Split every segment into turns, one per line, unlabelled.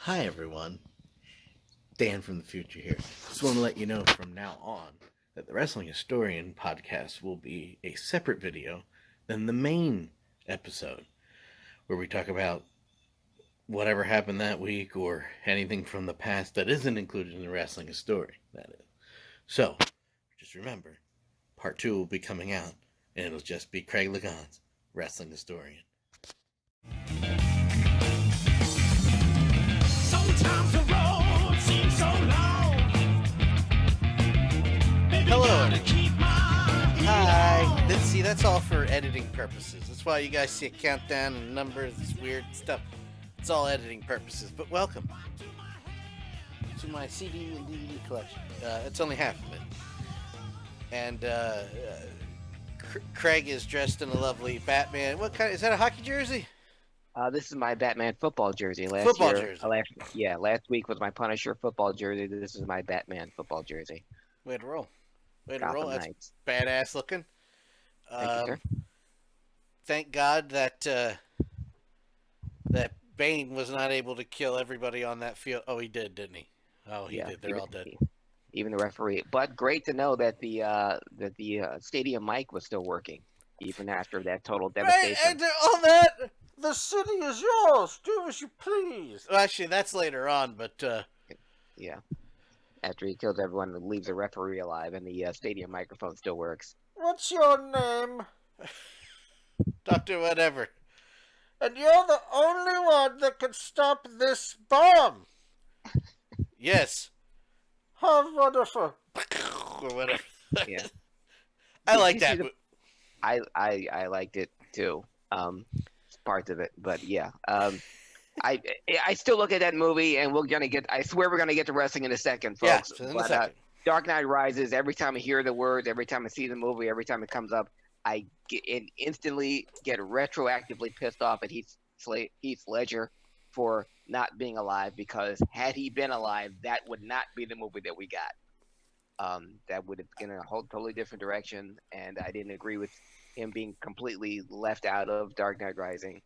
Hi everyone, Dan from the future here. Just want to let you know from now on that the Wrestling Historian podcast will be a separate video than the main episode, where we talk about whatever happened that week or anything from the past that isn't included in the Wrestling Historian, that is. So, just remember, part 2 will be coming out, and it'll just be Craig Lagon's Wrestling Historian.
Sometimes the road seems so long. Baby,
Hello.
gotta keep my heat
Hi.
on.
That's all for editing purposes. That's why you guys see a countdown and numbers, this weird stuff. It's all editing purposes. But welcome to my CD and DVD collection. It's only half of it. And Craig is dressed in a lovely Batman. What kind? Is that a hockey jersey?
This is my Batman football jersey. Last week was my Punisher football jersey. This is my Batman football jersey.
Way to roll. Way to
Gotham
roll. That's
Knights.
badass looking.
Thank you, sir.
Thank God that that Bane was not able to kill everybody on that field. Oh, he did, didn't he? Oh, he did. They're all dead.
Even the referee. But great to know that the stadium mic was still working, even after that total devastation.
Right, and on that, the city is yours. Do as you please. Well, actually, that's later on, but
Yeah. After he kills everyone and leaves the referee alive, and the stadium microphone still works.
what's your name? Doctor whatever. And you're the only one that can stop this bomb. Yes. How wonderful. Or whatever.
Yeah.
I like
Did you
that.
see I liked it too. Parts of it, but yeah. I still look at that movie, and I swear we're gonna get to wrestling in a second,
Yeah,
folks.
in a
But,
second.
Dark Knight Rises. Every time I hear the words, every time I see the movie, every time it comes up, I instantly get retroactively pissed off at Heath Ledger for not being alive, because had he been alive, that would not be the movie that we got. That would have been a whole totally different direction, and I didn't agree with him being completely left out of Dark Knight Rising.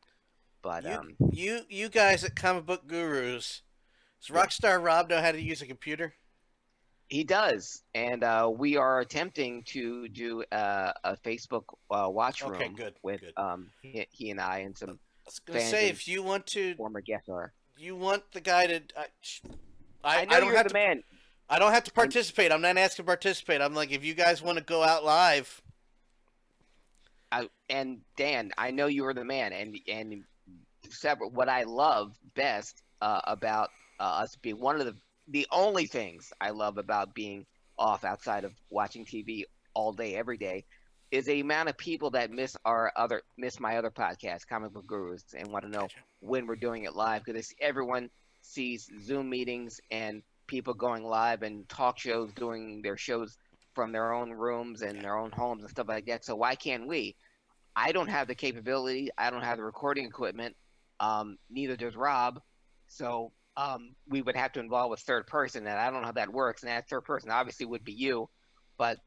But
You guys at Comic Book Gurus, does Rockstar Rob know how to use a computer?
he does, and we are attempting to do a Facebook watch room
Okay, good,
with
good.
He and I and some
I was gonna
fans
say,
and
if you want to,
former guests are.
you want the guy to.
I know
I don't
you're
have
the
to.
man.
I don't have to participate. I'm not asking to participate. I'm like, if you guys want to go out live,
And Dan, I know you are the man, and several. What I love best about us being one of the only things I love about being off outside of watching TV all day every day is the amount of people that miss my other podcast, Comic Book Gurus, and want to know when we're doing it live, because everyone sees Zoom meetings and people going live and talk shows doing their shows from their own rooms and their own homes and stuff like that. So why can't we? I don't have the capability. I don't have the recording equipment. Neither does Rob. So we would have to involve a third person, and I don't know how that works. And that third person obviously would be you, but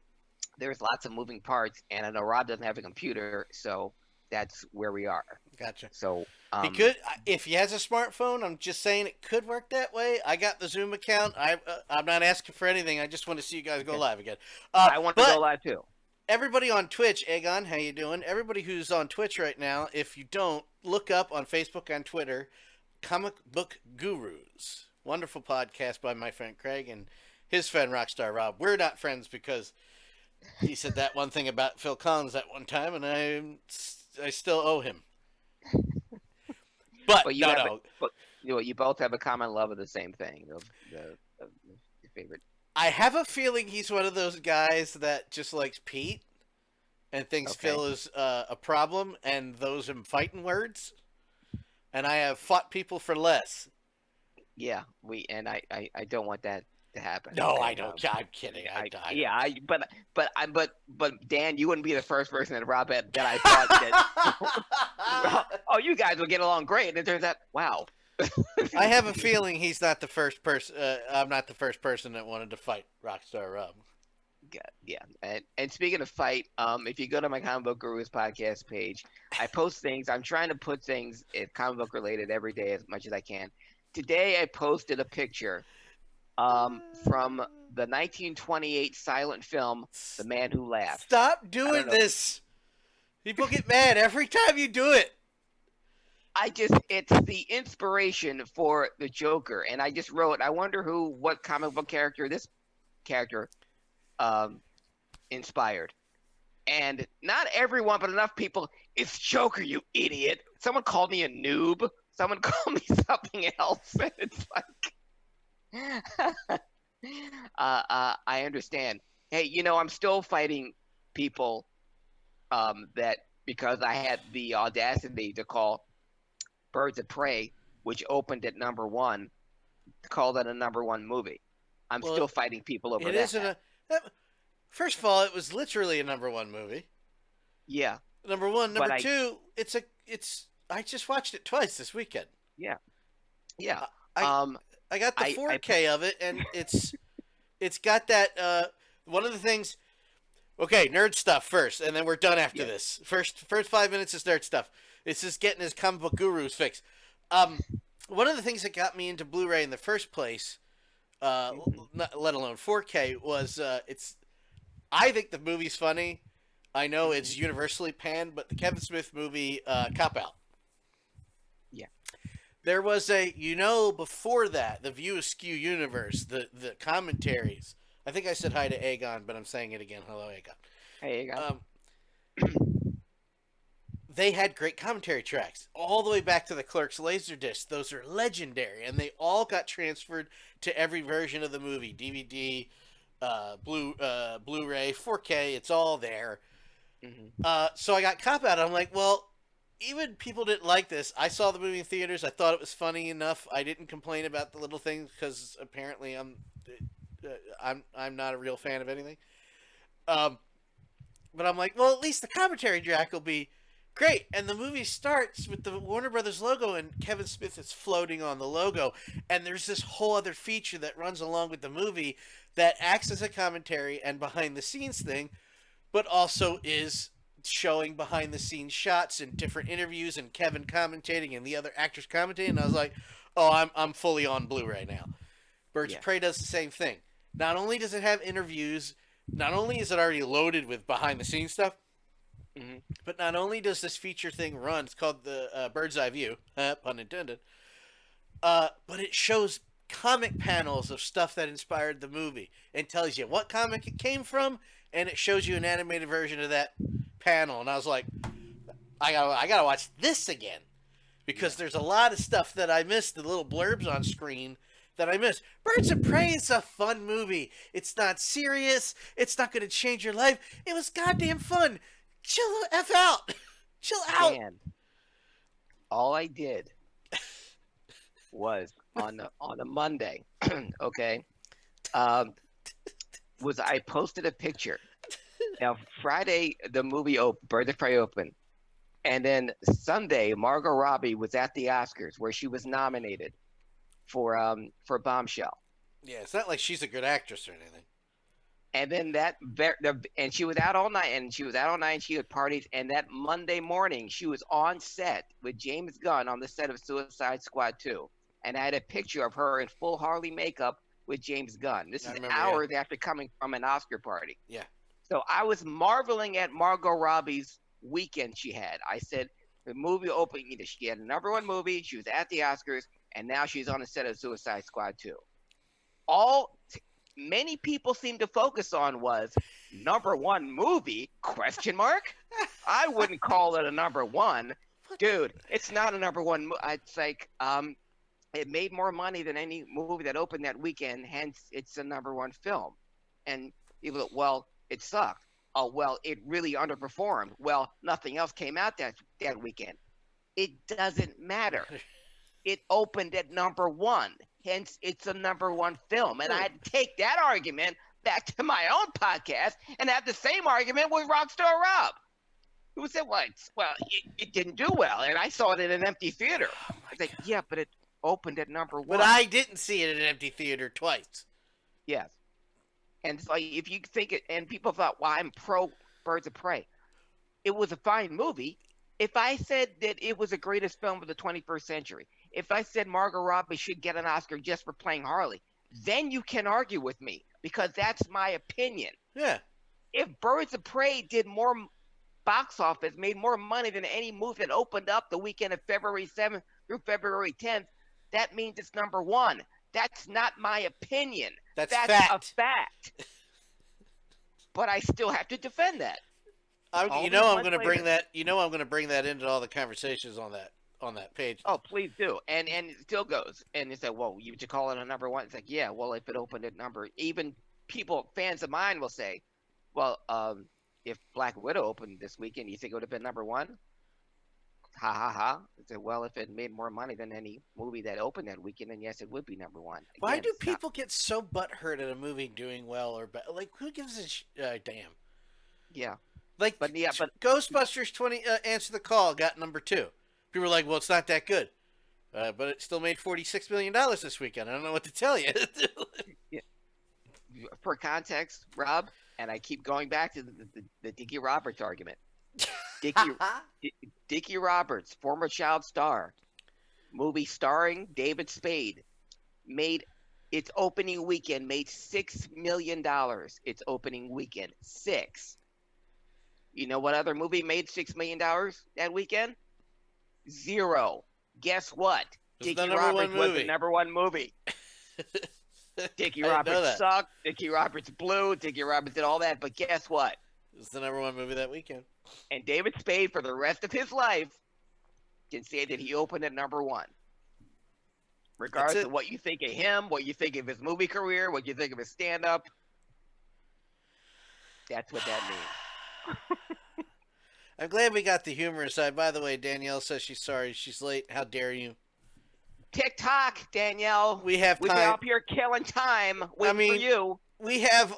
there's lots of moving parts, and I know Rob doesn't have a computer, so that's where we are.
gotcha.
So
He could, if he has a smartphone. I'm just saying it could work that way. I got the Zoom account. I'm not asking for anything. I just want to see you guys go live again.
I want to
but
go live too.
everybody on Twitch, Aegon, how you doing? Everybody who's on Twitch right now, if you don't, look up on Facebook and Twitter, Comic Book Gurus. Wonderful podcast by my friend Craig and his friend Rockstar Rob. We're not friends because he said that one thing about Phil Collins that one time, and I still owe him. But no.
But you both have a common love of the same thing. The favorite.
I have a feeling he's one of those guys that just likes Pete and thinks
Okay.
Phil is a problem, and those are fighting words. And I have fought people for less.
Yeah, I don't want that to happen.
No, I
And,
don't. I'm kidding.
But Dan, you wouldn't be the first person that Rob had that I thought that. Oh, you guys will get along great, and it turns out, wow.
I have a feeling he's not the first person. I'm not the first person that wanted to fight Rockstar Rob.
Yeah. And speaking of fight, if you go to my Comic Book Gurus podcast page, I post things. I'm trying to put things comic book related every day as much as I can. today I posted a picture from the 1928 silent film The Man Who Laughs.
Stop doing this. People get mad every time you do it.
It's the inspiration for the Joker, and I just wrote, I wonder what comic book character this character inspired. And not everyone, but enough people, it's Joker, you idiot. Someone called me a noob. Someone called me something else. And it's like, I understand. Hey, I'm still fighting people that, because I had the audacity to call Birds of Prey, which opened at #1, to call that a #1 movie. I'm still fighting people over that.
It isn't first of all, it was literally a #1 movie.
Yeah.
Number one. Number two, I just watched it twice this weekend.
Yeah. Yeah.
I got the 4K of it, and it's got that one of the things. Okay, nerd stuff first, and then we're done after this. First 5 minutes is nerd stuff. It's just getting his comic book gurus fix. One of the things that got me into Blu-ray in the first place, let alone 4K, was I think the movie's funny. I know it's universally panned, but the Kevin Smith movie, Cop Out.
Yeah.
There was before that, the View Askew universe, the commentaries. I think I said hi to Aegon, but I'm saying it again. Hello, Aegon.
Hey, Aegon.
They had great commentary tracks all the way back to the Clerks Laserdisc. Those are legendary, and they all got transferred to every version of the movie: DVD, Blu-ray, 4K. It's all there. So I got Cop Out. I'm like, well, even people didn't like this. I saw the movie in theaters. I thought it was funny enough. I didn't complain about the little things because apparently I'm not a real fan of anything. But I'm like, well, at least the commentary track will be great. And the movie starts with the Warner Brothers logo, and Kevin Smith is floating on the logo. And there's this whole other feature that runs along with the movie that acts as a commentary and behind-the-scenes thing, but also is showing behind-the-scenes shots and different interviews and Kevin commentating and the other actors commentating. And I was like, oh, I'm fully on Blu-ray now. Birds of Prey does the same thing. Not only does it have interviews, not only is it already loaded with behind-the-scenes stuff, but not only does this feature thing run, it's called the Bird's Eye View, pun intended, but it shows comic panels of stuff that inspired the movie and tells you what comic it came from, and it shows you an animated version of that panel. And I was like, I gotta watch this again, because there's a lot of stuff that I missed, the little blurbs on screen that I missed. Birds of Prey is a fun movie. It's not serious. It's not going to change your life. It was goddamn fun. Chill the F out. Chill out.
Man, all I did was on a Monday, okay, was I posted a picture. Now, Friday, the movie Birds of Prey opened. And then Sunday, Margot Robbie was at the Oscars, where she was nominated for Bombshell.
Yeah, it's not like she's a good actress or anything.
And then and she was out all night, and she had parties. And that Monday morning, she was on set with James Gunn on the set of Suicide Squad 2. And I had a picture of her in full Harley makeup with James Gunn. This is hours after coming from an Oscar party.
Yeah.
So I was marveling at Margot Robbie's weekend she had. I said, the movie opening, she had a #1 movie, she was at the Oscars, and now she's on the set of Suicide Squad 2. Many people seem to focus on was #1 movie, ? I wouldn't call it a #1. Dude, it's not a #1 movie. It's like, it made more money than any movie that opened that weekend, hence it's a #1 film. And people go, well, it sucked. Oh, well, it really underperformed. Well, nothing else came out that weekend. It doesn't matter. It opened at #1. Hence, it's a #1 film. And I had to take that argument back to my own podcast and have the same argument with Rockstar Rob, who said, well, it didn't do well. And I saw it in an empty theater. I was like, yeah, but it opened at #1.
But I didn't see it in an empty theater twice.
Yes. And it's like, if you think it, and people thought, well, I'm pro Birds of Prey. It was a fine movie. If I said that it was the greatest film of the 21st century, If I said Margot Robbie should get an Oscar just for playing Harley, then you can argue with me because that's my opinion.
Yeah.
If Birds of Prey did more box office, made more money than any movie that opened up the weekend of February 7th through February 10th, that means it's number one. That's not my opinion.
That's
a
fact.
fact. But I still have to defend that.
I'm
All
going
these months
to
later.
bring that. I'm going to bring that into all the conversations on that page.
Oh, please do. And it still goes. And they say, well, you should call it a number one. It's like, yeah, well, if it opened at number, even fans of mine will say, well, if Black Widow opened this weekend, you think it would have been number one? Ha ha ha. I said, well, if it made more money than any movie that opened that weekend, then yes, it would be number one.
Why
Again,
do
it's not-
people get so butthurt at a movie doing well or bad? Like, who gives a damn?
Yeah.
Like,
But yeah, but
Ghostbusters 20 Answer the Call got number 2. People were like, well, it's not that good. But it still made $46 million this weekend. I don't know what to tell you.
for context, Rob, and I keep going back to the Dickie Roberts argument. Dickie Roberts, former child star, movie starring David Spade, made its opening weekend made $6 million. Its opening weekend, 6. You know what other movie made $6 million that weekend? 0. Guess what?
It's the
Dickie
number
Roberts
one
was
movie.
the number one movie. Dickie
I didn't know
Roberts
that.
sucked. Dickie Roberts blew. Dickie Roberts did all that. But guess what?
It was the number 1 movie that weekend.
And David Spade, for the rest of his life, can say that he opened at number 1. Regardless
That's it.
of what you think of him, what you think of his movie career, what you think of his stand-up. That's what that means.
I'm glad we got the humorous side. By the way, Danielle says she's sorry. She's late. How dare you?
TikTok, Danielle.
We have
We've been
time.
up here killing time waiting for you.
We have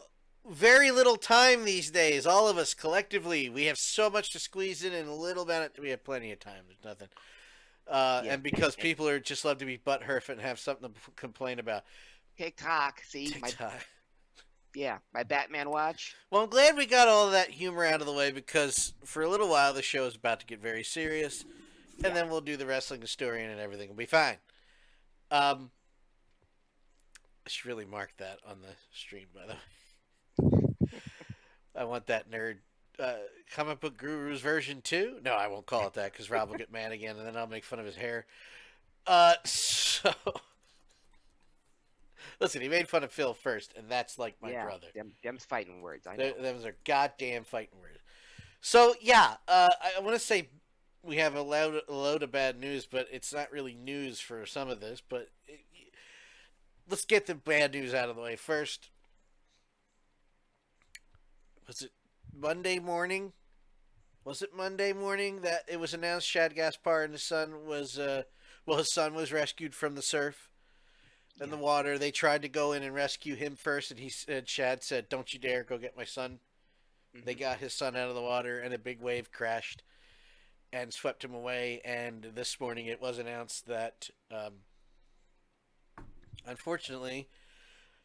very little time these days. All of us collectively, we have so much to squeeze in a little bit. We have plenty of time. There's nothing. And because people are just love to be butthurt and have something to complain about.
TikTok. See,
TikTok.
my Batman watch.
Well, I'm glad we got all of that humor out of the way because for a little while the show is about to get very serious, and then we'll do the wrestling historian and everything will be fine. I should really mark that on the stream, by the way. I want that nerd comic book gurus version 2. No, I won't call it that because Rob will get mad again, and then I'll make fun of his hair. So. Listen, he made fun of Phil first, and that's like my brother.
Them's fighting words. I know.
Them's are goddamn fighting words. So, yeah, I want to say we have a load of bad news, but it's not really news for some of this. But let's get the bad news out of the way first. Was it Monday morning? Was it Monday morning that it was announced Shad Gaspard and his son was, his son was rescued from the surf? In the water, they tried to go in and rescue him first, and Shad said, "Don't you dare go get my son." Mm-hmm. They got his son out of the water, and a big wave crashed and swept him away. And this morning, it was announced that, unfortunately,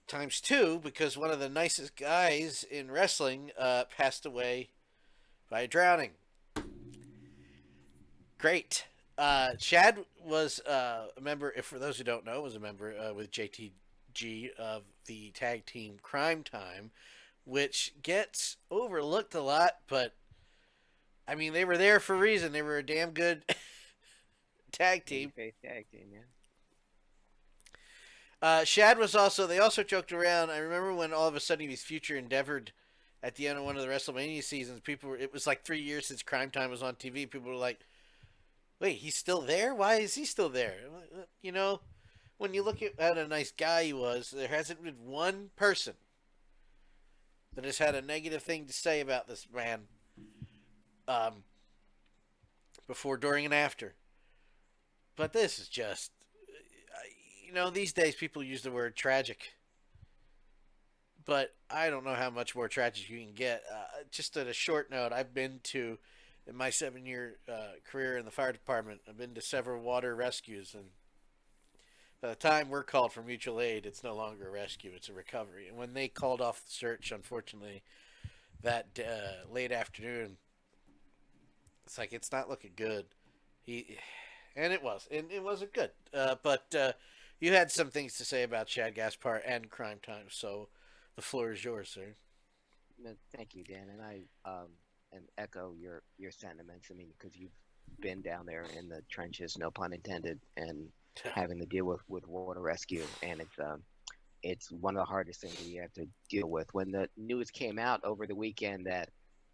times 2, because one of the nicest guys in wrestling passed away by drowning. Great. Shad was a member, if for those who don't know, was a member with JTG of the tag team Crime Time, which gets overlooked a lot, but I mean, they were there for a reason. They were a damn good tag team.
Tag team,
Shad was also, they also joked around. I remember when all of a sudden he was future endeavored at the end of one of the WrestleMania seasons. It was like 3 years since Crime Time was on TV. People were like, wait, he's still there? Why is he still there? You know, when you look at what a nice guy he was, there hasn't been one person that has had a negative thing to say about this man before, during, and after. But this is just, these days people use the word tragic. But I don't know how much more tragic you can get. Just at a short note, I've been to... In my 7-year career in the fire department, I've been to several water rescues, and by the time we're called for mutual aid, it's no longer a rescue, it's a recovery. And when they called off the search, unfortunately, that late afternoon, it's like, it's not looking good. and it was, and it wasn't good. But you had some things to say about Shad Gaspard and Crime Time, so the floor is yours, sir.
No, thank you, Dan, and I and echo your sentiments. I mean, because you've been down there in the trenches, no pun intended, and having to deal with water rescue, and it's one of the hardest things that you have to deal with. When the news came out over the weekend that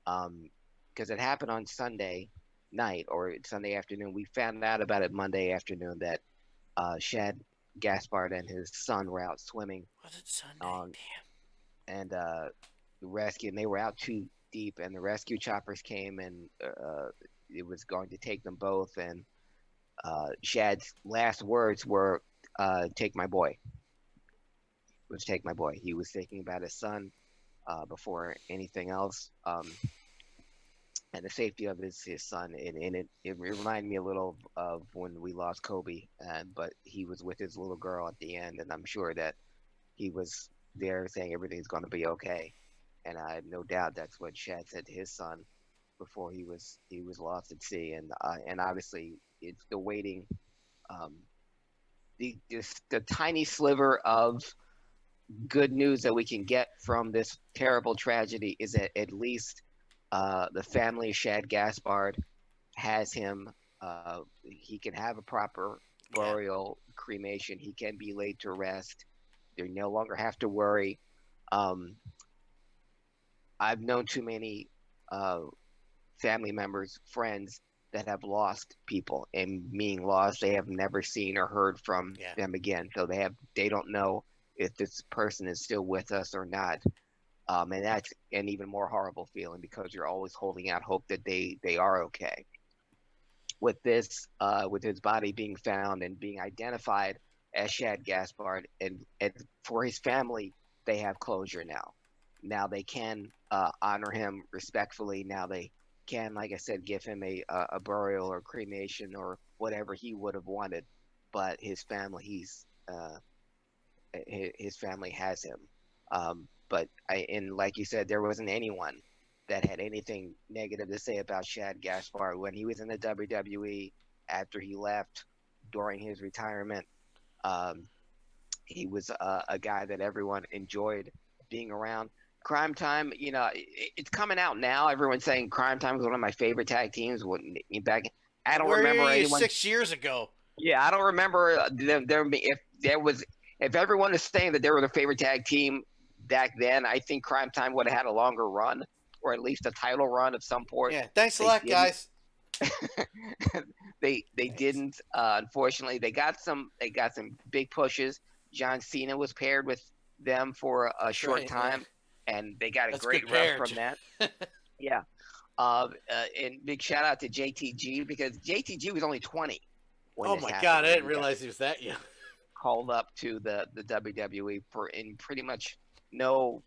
because it happened on Sunday night or Sunday afternoon, we found out about it Monday afternoon that Shad Gaspard and his son were out swimming
Was it Sunday?
on
Damn.
and the rescue, and they were out too deep, and the rescue choppers came, and it was going to take them both. And Shad's last words were, "Take my boy." Was take my boy. He was thinking about his son before anything else, and the safety of his son. And it reminded me a little of when we lost Kobe, but he was with his little girl at the end, and I'm sure that he was there saying everything's going to be okay. And I have no doubt that's what Shad said to his son before he was lost at sea. And obviously it's the waiting, um, the tiny sliver of good news that we can get from this terrible tragedy is that at least the family of Shad Gaspard has him. He can have a proper
Yeah.
burial, cremation. He can be laid to rest. They no longer have to worry. Um, I've known too many uh, family members, friends that have lost people, and being lost, they have never seen or heard from
Yeah.
them again. So they don't know if this person is still with us or not. And that's an even more horrible feeling because you're always holding out hope that they are okay. With this, with his body being found and being identified as Shad Gaspard, and for his family, they have closure now. Now they can honor him respectfully. Now they can, like I said, give him a burial or cremation or whatever he would have wanted. But his family has him. But and like you said, there wasn't anyone that had anything negative to say about Shad Gaspard when he was in the WWE, after he left, during his retirement. Um, he was a guy that everyone enjoyed being around. Crime Time, it's coming out now. Everyone's saying Crime Time is one of my favorite tag teams. Back, I don't
Where were
remember
you
anyone.
6 years ago?
Yeah, I don't remember if everyone is saying that they were the favorite tag team back then. I think Crime Time would have had a longer run, or at least a title run of some sort.
Yeah. Thanks a
They
lot,
didn't.
guys.
They
Thanks.
didn't. Unfortunately, they got some big pushes. John Cena was paired with them for a
That's
short
right.
time, and they got a
That's
great
good
rep
paired.
from that. Yeah. And big shout out to JTG because JTG was only 20 when
Oh
this
my
happened.
God, I
When
didn't
he got
realize he was that young.
called up to the WWE for in pretty much no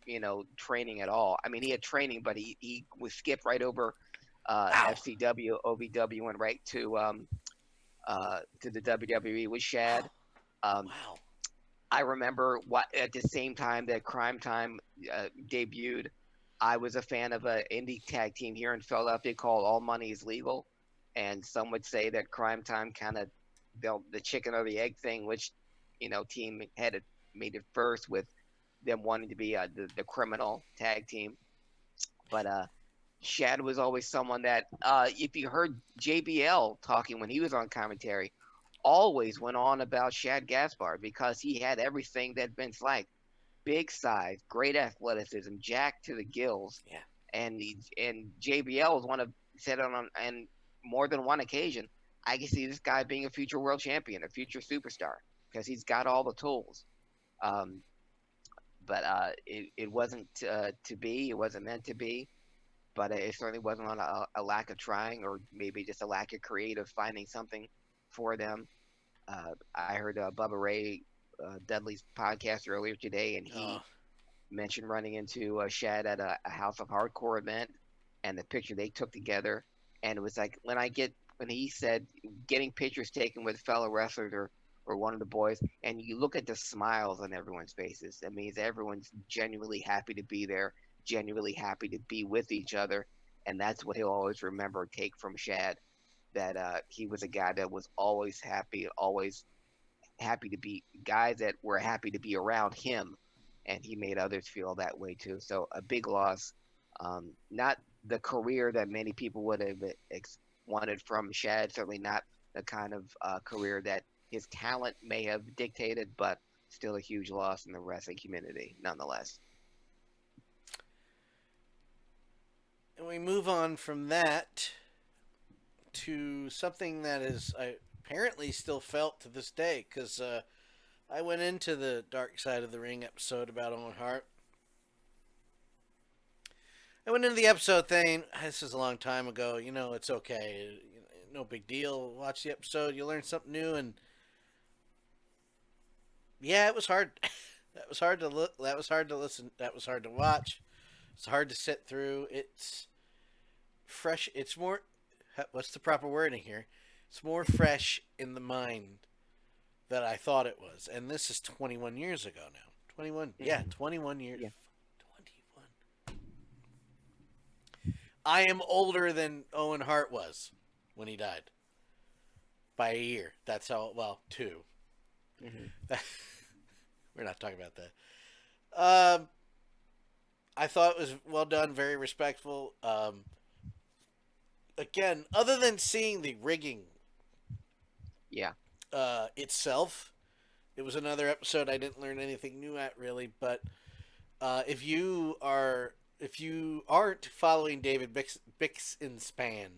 training at all. I mean, he had training, but he was skipped right over
Wow.
FCW, OVW, went right to the WWE with Shad. Um,
Wow.
I remember at the same time that Crime Time debuted, I was a fan of an indie tag team here in Philadelphia called All Money Is Legal, and some would say that Crime Time kind of built the chicken or the egg thing, which team made it first with them wanting to be the criminal tag team. But Shad was always someone that if you heard JBL talking when he was on commentary, always went on about Shad Gaspard because he had everything that Vince liked: big size, great athleticism, jacked to the gills.
Yeah.
And JBL was one of said on more than one occasion, I can see this guy being a future world champion, a future superstar, because he's got all the tools. Um, but it wasn't to be. It wasn't meant to be. But it certainly wasn't on a lack of trying, or maybe just a lack of creative finding something for them. I heard Bubba Ray Dudley's podcast earlier today, and he
Oh,
mentioned running into Shad at a House of Hardcore event, and the picture they took together, and it was like when he said getting pictures taken with fellow wrestlers or one of the boys, and you look at the smiles on everyone's faces. That means everyone's genuinely happy to be there, genuinely happy to be with each other, and that's what he'll always remember. Take from Shad that he was a guy that was always happy to be guys that were happy to be around him, and he made others feel that way too. So a big loss. Not the career that many people would have wanted from Shad. Certainly not the kind of career that his talent may have dictated, but still a huge loss in the wrestling community, nonetheless.
And we move on from that to something that is apparently still felt to this day, because I went into the Dark Side of the Ring episode about Owen Hart. I went into the episode saying, this is a long time ago, it's okay. No big deal. Watch the episode, you'll learn something new. And yeah, it was hard. That was hard to look. That was hard to listen. That was hard to watch. It's hard to sit through. It's fresh. It's more, what's the proper wording here? It's more fresh in the mind than I thought it was. And this is 21 years ago now. 21. Yeah, 21 years.
Yeah.
21. I am older than Owen Hart was when he died. By a year. That's how, well, 2. Mm-hmm. We're not talking about that. I thought it was well done, very respectful. Again, other than seeing the rigging itself, it was another episode I didn't learn anything new at, really. But if you aren't following David Bixenspan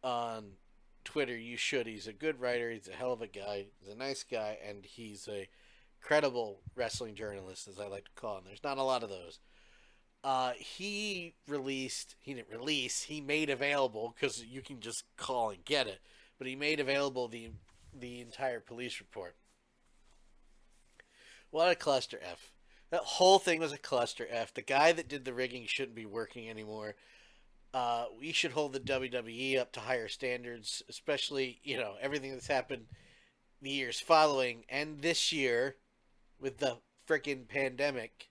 on Twitter, you should. He's a good writer. He's a hell of a guy. He's a nice guy, and he's a credible wrestling journalist, as I like to call him. There's not a lot of those. He made available, because you can just call and get it, but he made available the entire police report. What a cluster F. That whole thing was a cluster F. The guy that did the rigging shouldn't be working anymore. We should hold the WWE up to higher standards, especially, everything that's happened the years following, and this year with the frickin' pandemic.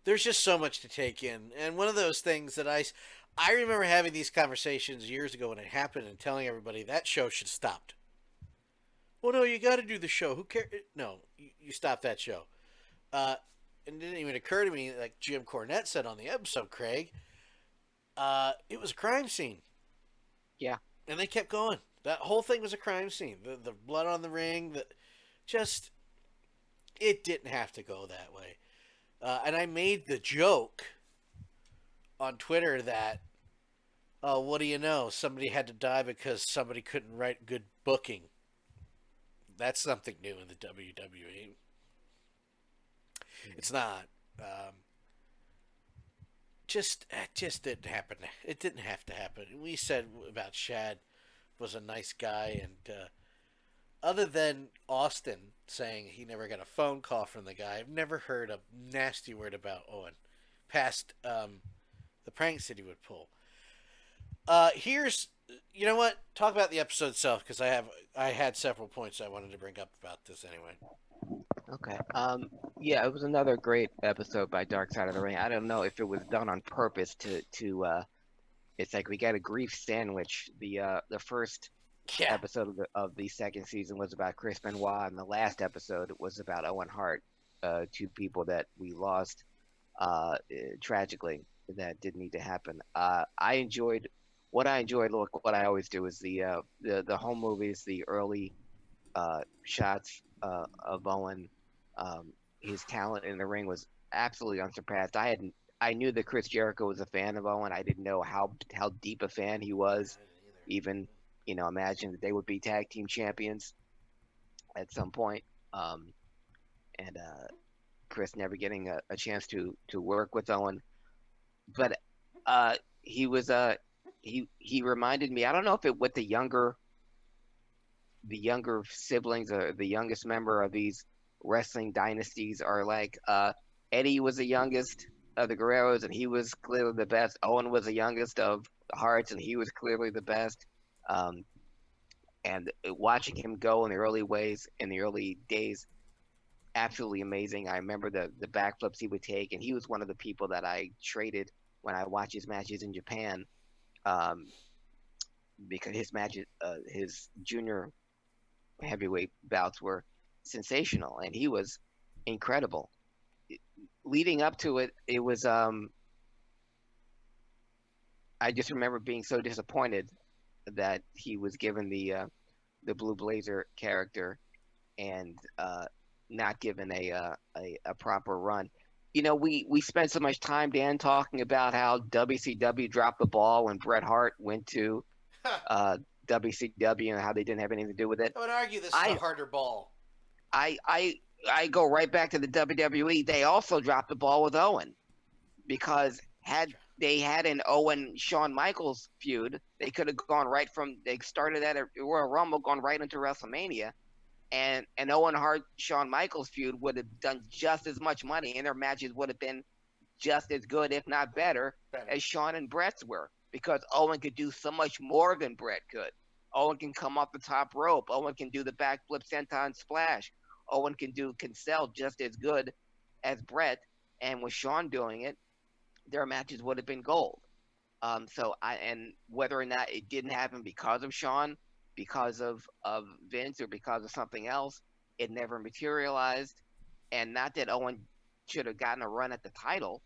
There's just so much to take in. And one of those things that I remember having these conversations years ago when it happened and telling everybody that show should have stopped. Well, no, you got to do the show. Who cares? No, you stop that show. And it didn't even occur to me, like Jim Cornette said on the episode, Craig, it was a crime scene.
Yeah.
And they kept going. That whole thing was a crime scene. The blood on the ring, it didn't have to go that way. And I made the joke on Twitter that, what do you know? Somebody had to die because somebody couldn't write good booking. That's something new in the WWE. It's not. It just didn't happen. It didn't have to happen. We said about Shad was a nice guy, and other than Austin saying he never got a phone call from the guy, I've never heard a nasty word about Owen past the pranks that he would pull. You know what? Talk about the episode itself, because I had several points I wanted to bring up about this anyway.
Okay. Yeah, it was another great episode by Dark Side of the Ring. I don't know if it was done on purpose to it's like we got a grief sandwich. The first episode of the second season was about Chris Benoit, and the last episode was about Owen Hart, 2 people that we lost tragically that didn't need to happen. What I enjoyed, what I always do is the home movies, the early shots of Owen. His talent in the ring was absolutely unsurpassed. I knew that Chris Jericho was a fan of Owen. I didn't know how deep a fan he was. Even, imagine that they would be tag team champions at some point. And Chris never getting a chance to work with Owen. But he was he reminded me, I don't know if it with the younger siblings or the youngest member of these wrestling dynasties are like, Eddie was the youngest of the Guerreros and he was clearly the best. Owen was the youngest of the Harts and he was clearly the best. And watching him go in the early days, absolutely amazing. I remember the backflips he would take, and he was one of the people that I traded when I watch his matches in Japan, um, because his matches, his junior heavyweight bouts were sensational, and he was incredible. Leading up to it, it was I just remember being so disappointed that he was given the Blue Blazer character and not given a proper run. You know, we spent so much time, Dan, talking about how WCW dropped the ball when Bret Hart went to WCW and how they didn't have anything to do with it.
I would argue this is
I
a harder ball.
I I I go right back to the WWE. They also dropped the ball with Owen because had they had an Owen Shawn Michaels feud, they could have gone right from they started at a Royal Rumble, gone right into WrestleMania, and an Owen Hart Shawn Michaels feud would have done just as much money, and their matches would have been just as good, if not better, as Shawn and Brett's were, because Owen could do so much more than Brett could. Owen can come off the top rope. Owen can do the backflip senton splash. Owen can sell just as good as Brett, and with Shawn doing it, their matches would have been gold. And whether or not it didn't happen because of Shawn, because of Vince, or because of something else, it never materialized. And not that Owen should have gotten a run at the title,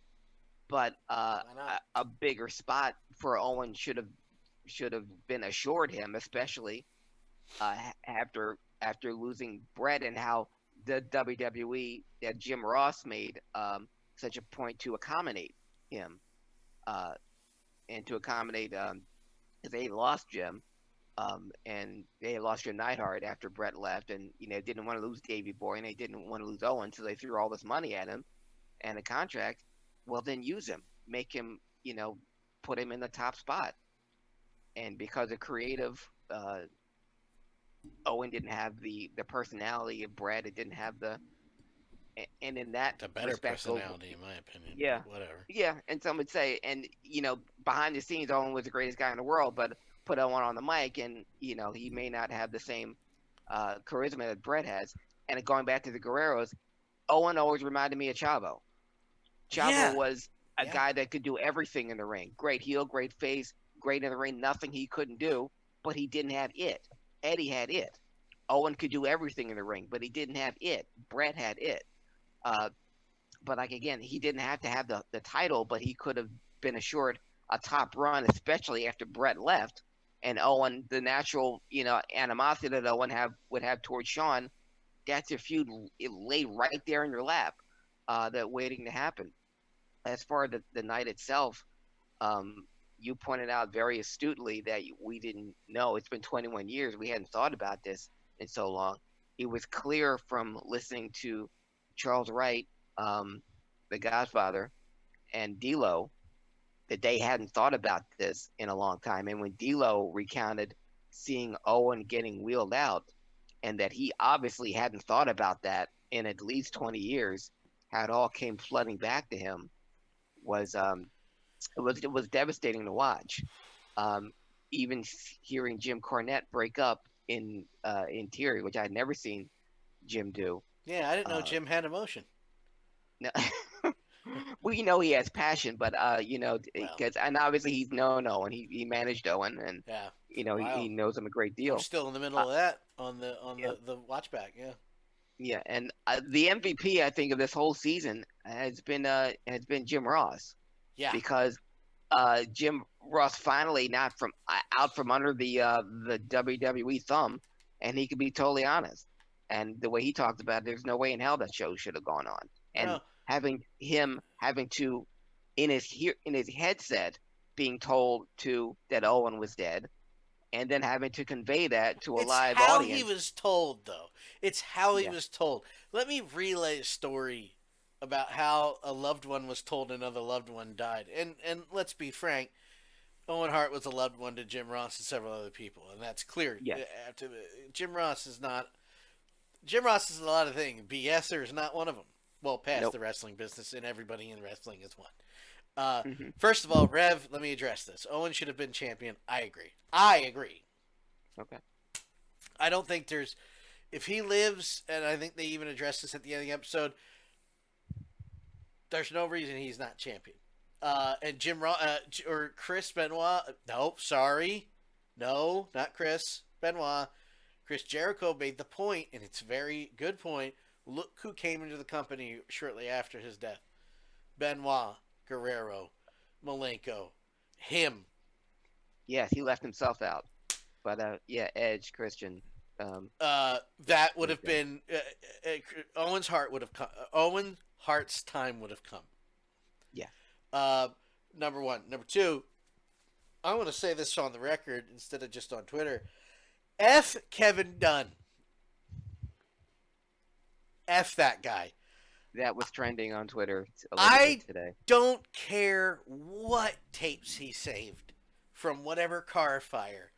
but a bigger spot for Owen should have been assured him, especially after losing Brett, and how the WWE that Jim Ross made such a point to accommodate him and to accommodate they lost Jim and they lost Jim Neidhart after Brett left, and didn't want to lose Davey Boy and they didn't want to lose Owen, so they threw all this money at him and a contract. Well, then use him, make him, put him in the top spot. And because of creative, Owen didn't have the personality of Brett. It didn't have and in that
The better personality, in my opinion.
Yeah,
Whatever.
Yeah, and some would say, and behind the scenes, Owen was the greatest guy in the world, but put Owen on the mic, and he may not have the same charisma that Brett has. And going back to the Guerreros, Owen always reminded me of Chavo. Chavo was a guy that could do everything in the ring. Great heel, great face, great in the ring. Nothing he couldn't do, but he didn't have it. Eddie had it. Owen could do everything in the ring, but he didn't have it. Brett had it. But again, he didn't have to have the title, but he could have been assured a top run, especially after Brett left. And Owen, the natural, animosity that Owen would have towards Shawn, that's a feud it laid right there in your lap, that waiting to happen. As far as the night itself, you pointed out very astutely that we didn't know. It's been 21 years. We hadn't thought about this in so long. It was clear from listening to Charles Wright, the Godfather, and D'Lo, that they hadn't thought about this in a long time. And when D'Lo recounted seeing Owen getting wheeled out, and that he obviously hadn't thought about that in at least 20 years, how it all came flooding back to him was it was devastating to watch. Even hearing Jim Cornette break up in tears, which I had never seen Jim do.
Yeah, I didn't know Jim had emotion.
No. Well, he has passion, but because and obviously he's known Owen. He managed Owen, and he knows him a great deal.
I'm still in the middle of that on the watch back. Yeah.
Yeah, and the MVP I think of this whole season has been Jim Ross.
Yeah.
Because Jim Ross finally not out from under the WWE thumb, and he could be totally honest. And the way he talked about it, there's no way in hell that show should have gone on. And having to in his headset being told that Owen was dead, and then having to convey that to a live audience.
It's how he was told, though. It's how he was told. Let me relay a story about how a loved one was told another loved one died. And let's be frank, Owen Hart was a loved one to Jim Ross and several other people, and that's clear.
Yeah.
Jim Ross is not. Jim Ross is a lot of things. BSer is not one of them. Well, past the wrestling business, and everybody in wrestling is one. First of all, Rev, let me address this. Owen should have been champion. I agree.
Okay.
I don't think there's... If he lives, and I think they even addressed this at the end of the episode, there's no reason he's not champion. And or Chris Benoit. Nope, sorry. No, not Chris Benoit. Chris Jericho made the point, and it's a very good point. Look who came into the company shortly after his death. Benoit, Guerrero, Malenko, him.
Yes, he left himself out. But yeah, Edge, Christian.
That would have been Owen's Hart would have come. Owen Hart's time would have come.
Yeah.
Number one. Number two, I want to say this on the record instead of just on Twitter. F Kevin Dunn. F that guy.
That was trending on Twitter today.
Don't care what tapes he saved from whatever car fire.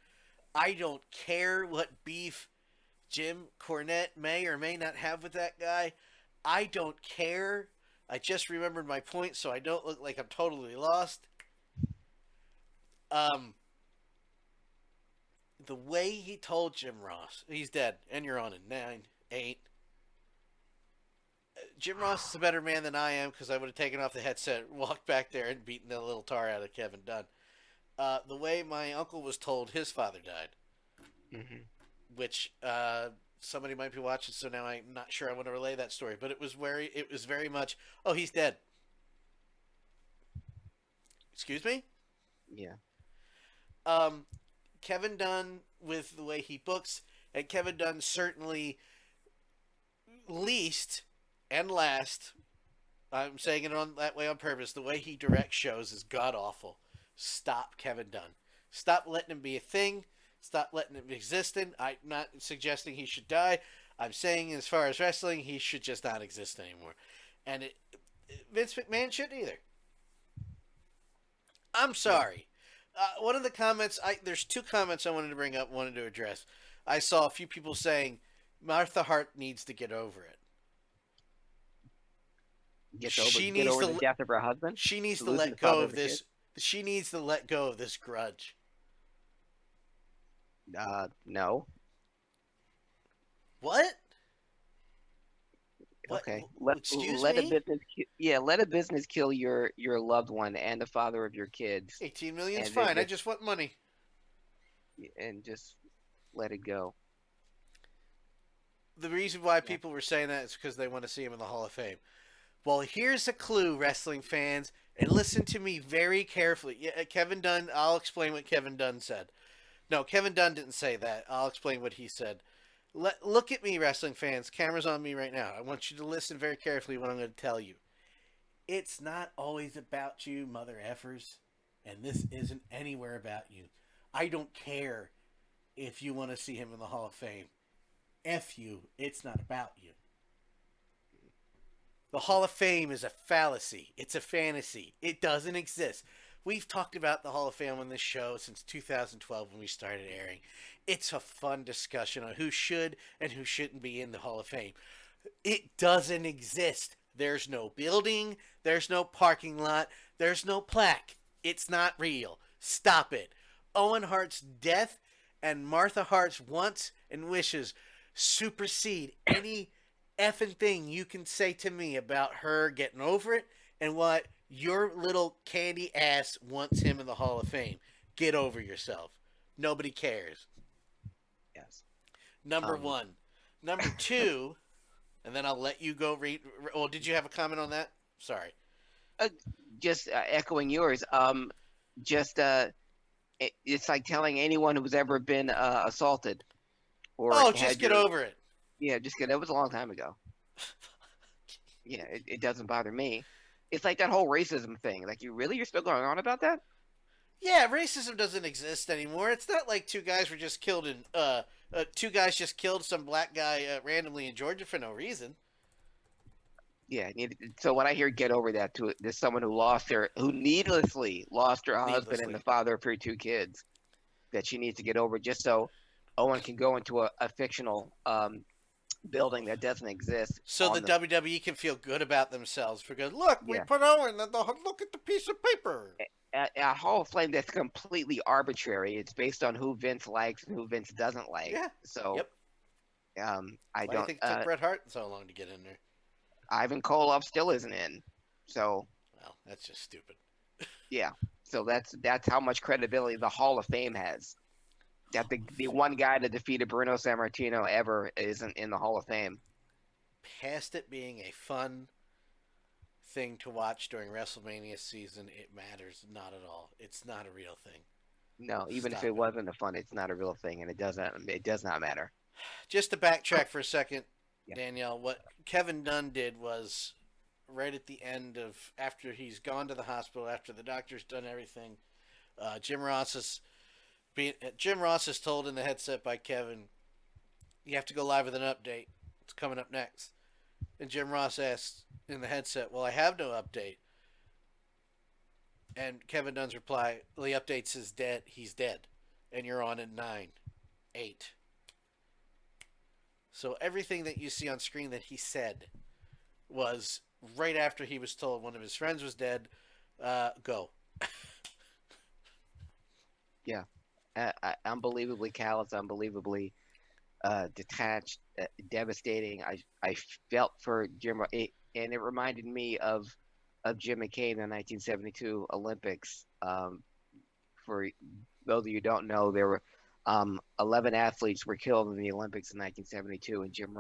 I don't care what beef Jim Cornette may or may not have with that guy. I don't care. I just remembered my point so I don't look like I'm totally lost. The way he told Jim Ross, he's dead, and you're on in 9, 8. Jim Ross is a better man than I am because I would have taken off the headset, walked back there, and beaten the little tar out of Kevin Dunn. The way my uncle was told his father died, which somebody might be watching, so now I'm not sure I want to relay that story, but it was very much, oh, he's dead. Excuse me?
Yeah.
Kevin Dunn with the way he books, and Kevin Dunn certainly least and last, I'm saying it on that way on purpose, the way he directs shows is god-awful. Stop Kevin Dunn. Stop letting him be a thing. Stop letting him exist in. I'm not suggesting he should die. I'm saying as far as wrestling, he should just not exist anymore. And Vince McMahon shouldn't either. I'm sorry. One of the comments, there's two comments I wanted to bring up, wanted to address. I saw a few people saying Martha Hart needs to get over it.
Get over the death of her husband?
She needs to let go of this. She needs to let go of this grudge.
No.
What?
Okay.
Excuse
let
me?
Let a business kill your loved one and the father of your kids.
18 million's fine. I just want money.
And just let it go.
The reason why people were saying that is because they want to see him in the Hall of Fame. Well, here's a clue, wrestling fans, and listen to me very carefully. Yeah, Kevin Dunn, I'll explain what Kevin Dunn said. No, Kevin Dunn didn't say that. I'll explain what he said. Look at me, wrestling fans. Camera's on me right now. I want you to listen very carefully what I'm going to tell you. It's not always about you, mother effers, and this isn't anywhere about you. I don't care if you want to see him in the Hall of Fame. F you, it's not about you. The Hall of Fame is a fallacy. It's a fantasy. It doesn't exist. We've talked about the Hall of Fame on this show since 2012 when we started airing. It's a fun discussion on who should and who shouldn't be in the Hall of Fame. It doesn't exist. There's no building. There's no parking lot. There's no plaque. It's not real. Stop it. Owen Hart's death and Martha Hart's wants and wishes supersede any effing thing you can say to me about her getting over it and what your little candy ass wants him in the Hall of Fame. Get over yourself. Nobody cares.
Yes.
Number one. Number two, and then I'll let you go read. Well, did you have a comment on that? Sorry.
Just echoing yours. It's like telling anyone who's ever been assaulted.
Or just get over it.
Yeah, just get. It was a long time ago. Yeah, it doesn't bother me. It's like that whole racism thing. Like, you're still going on about that?
Yeah, racism doesn't exist anymore. It's not like two guys were just killed in. Two guys just killed some black guy randomly in Georgia for no reason.
Yeah. So when I hear "get over that," there's someone who needlessly lost her husband and the father of her two kids, that she needs to get over, just so Owen can go into a fictional building that doesn't exist.
So the WWE can feel good about themselves because look, we put Owen. Look at the piece of paper.
A Hall of Fame that's completely arbitrary. It's based on who Vince likes and who Vince doesn't like. Yeah. So,
Why do you think it took Bret Hart so long to get in there?
Ivan Koloff still isn't in. So.
Well, that's just stupid.
Yeah. So that's how much credibility the Hall of Fame has. That the one guy that defeated Bruno Sammartino ever isn't in the Hall of Fame.
Past it being a fun thing to watch during WrestleMania season, it matters not at all. It's not a real thing.
No, even if
Stop
it
it.
wasn't a fun, it's not a real thing, and it does not matter.
Just to backtrack for a second,
Yeah.
Danielle, what Kevin Dunn did was right at the end of after he's gone to the hospital, after the doctor's done everything, Jim Ross is told in the headset by Kevin, "You have to go live with an update. It's coming up next." And Jim Ross asks in the headset, "Well, I have no update." And Kevin Dunn's reply, "Well, the update says dead. He's dead, and you're on in 9, 8." So everything that you see on screen that he said was right after he was told one of his friends was dead. Go.
Yeah. Unbelievably callous, unbelievably detached, devastating. I felt for Jim, and it reminded me of Jim McKay in the 1972 Olympics. For those of you who don't know, there were 11 athletes were killed in the Olympics in 1972, and Jim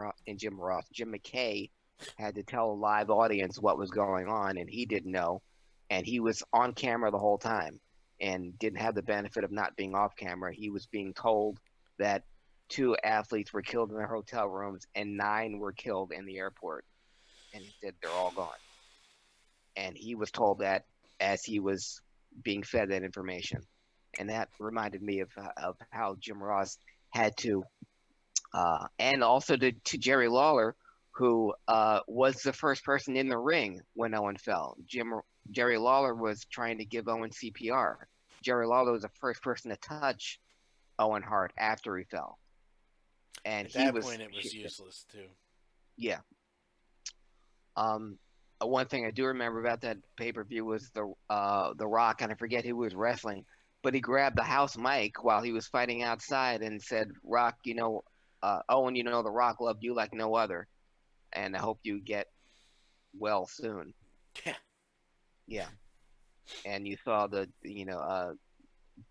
McKay had to tell a live audience what was going on, and he didn't know, and he was on camera the whole time, and didn't have the benefit of not being off camera. He was being told that 2 athletes were killed in their hotel rooms and 9 were killed in the airport, and he said they're all gone, and he was told that as he was being fed that information. And that reminded me of how Jim Ross had to, and also to Jerry Lawler, who was the first person in the ring when Owen fell. Jerry Lawler was trying to give Owen CPR. Jerry Lawler was the first person to touch Owen Hart after he fell. And
At that point, it was useless too.
Yeah. One thing I do remember about that pay-per-view was the Rock, and I forget who was wrestling, but he grabbed the house mic while he was fighting outside and said, "Rock, Owen, the Rock loved you like no other, and I hope you get well soon."
Yeah.
Yeah. And you saw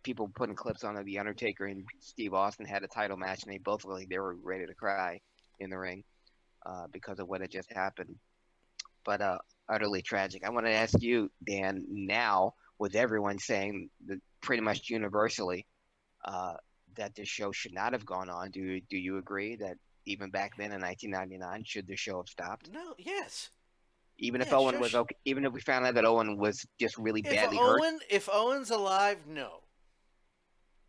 people putting clips on The Undertaker and Steve Austin had a title match, and they both looked like they were ready to cry in the ring because of what had just happened. But utterly tragic. I want to ask you, Dan, now with everyone saying that pretty much universally that this show should not have gone on, do you agree that even back then in 1999, should the show have stopped?
No. Yes.
Even if
Yeah,
Owen
sure.
was okay, even if we found out that Owen was just really badly hurt?
If Owen's alive, no.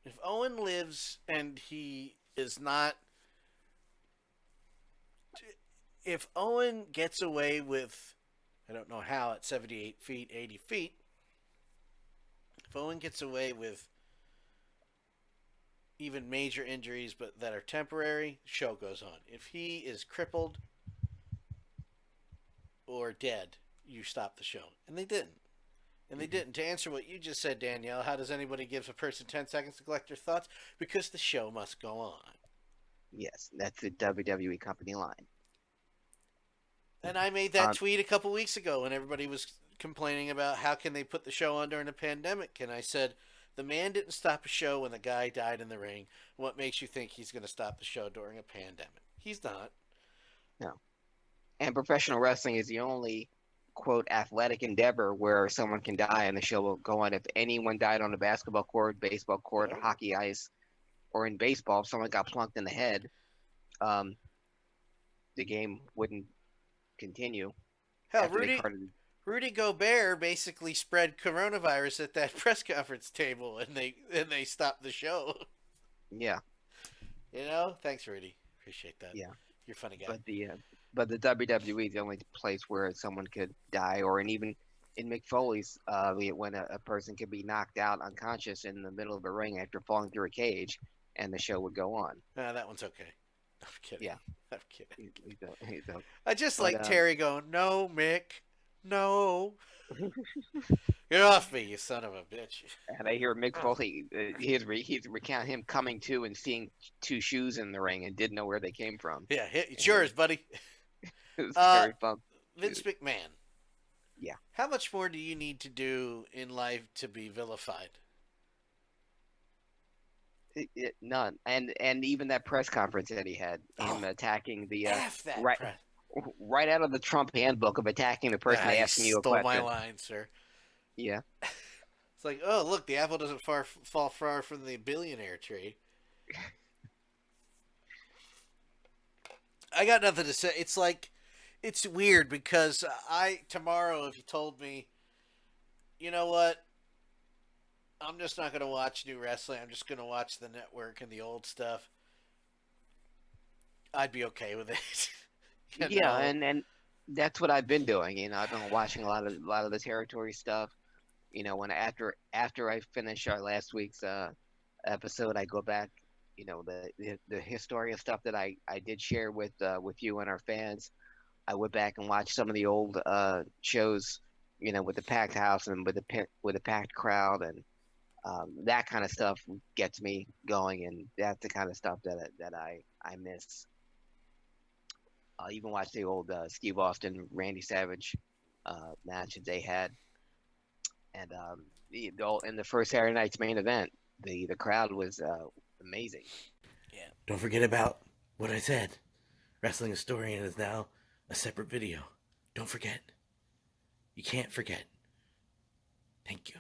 If Owen lives and he is not, if Owen gets away with, I don't know how at 78 feet, 80 feet, if Owen gets away with even major injuries but that are temporary, the show goes on. If he is crippled or dead, you stop the show. And they didn't. And they didn't. To answer what you just said, Danielle, how does anybody give a person 10 seconds to collect their thoughts? Because the show must go on.
Yes, that's the WWE company line.
And I made that tweet a couple weeks ago when everybody was complaining about how can they put the show on during a pandemic. And I said, the man didn't stop a show when the guy died in the ring. What makes you think he's going to stop the show during a pandemic? He's not.
No. And professional wrestling is the only, quote, athletic endeavor where someone can die and the show will go on. If anyone died on a basketball court, baseball court, hockey ice, or in baseball, if someone got plunked in the head, the game wouldn't continue.
Hell, Rudy Gobert basically spread coronavirus at that press conference table, and they stopped the show.
Yeah.
Thanks, Rudy. Appreciate that.
Yeah.
You're a funny guy.
But the WWE is the only place where someone could die, or even in Mick Foley's, when a person could be knocked out unconscious in the middle of a ring after falling through a cage, and the show would go on.
That one's okay. I'm kidding.
Yeah.
I'm kidding.
He's
I just like Terry going, "No, Mick, no." Get off me, you son of a bitch.
And I hear Mick Foley, he's recounting him coming to and seeing 2 shoes in the ring and didn't know where they came from.
Yeah, it's yours, buddy.
It was very fun.
Vince McMahon. How much more do you need to do in life to be vilified?
None. And even that press conference that he had, him attacking the
F that
right
press.
right out of the Trump handbook of attacking the person
You
asking you a
stole my
question.
line, sir.
Yeah.
It's like, oh, look, the apple doesn't fall far from the billionaire tree. I got nothing to say. It's like, it's weird because tomorrow, if you told me, you know what, I'm just not going to watch new wrestling. I'm just going to watch the network and the old stuff. I'd be okay with it.
Yeah, and that's what I've been doing. I've been watching a lot of the territory stuff. When after I finish our last week's episode, I go back. The Historia stuff that I did share with you and our fans. I went back and watched some of the old shows. With the packed house and with the packed crowd, and that kind of stuff gets me going, and that's the kind of stuff that I miss. I even watched the old Steve Austin, Randy Savage matches they had, and in the first Saturday night's main event, the crowd was amazing.
Yeah.
Don't forget about what I said. Wrestling Historian is now a separate video. Don't forget. You can't forget. Thank you.